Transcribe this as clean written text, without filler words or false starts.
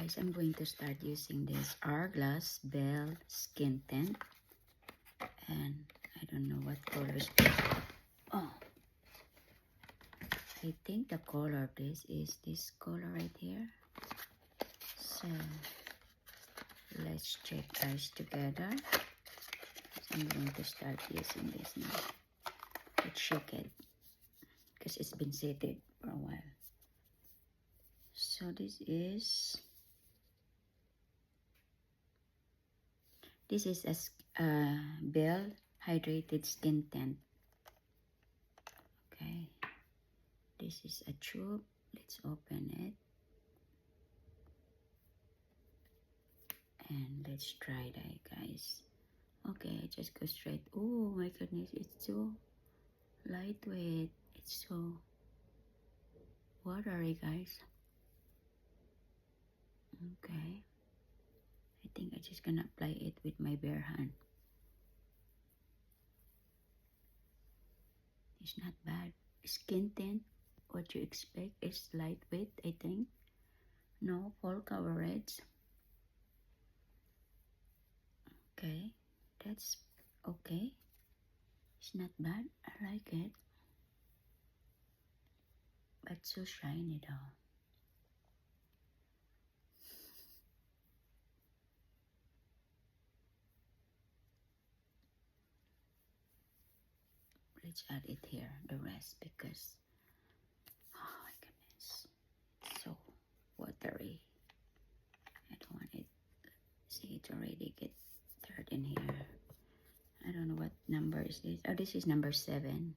Guys, I'm going to start using this Hourglass Belle Skin Tint. And I don't know what colors. Oh, I think the color of this is this color right here. So let's check guys together. I'm going to start using this now. Let's shake it because it's been seated for a while. So this is a Belle Hydrated Skin Tint. Okay, this is a tube. Let's open it and let's try that, guys. Okay, just go straight. Oh my goodness, it's so lightweight. It's so watery, guys. Okay, I think I'm just gonna apply it with my bare hand. It's not bad. Skin tint, what you expect is lightweight, I think. No full coverage. Okay, that's okay. It's not bad. I like it. But so shiny though. Let's add it here, the rest, because oh my goodness, it's so watery. I don't want it. See, it already gets dirt in here. I don't know what number is this. Oh, this is number 7.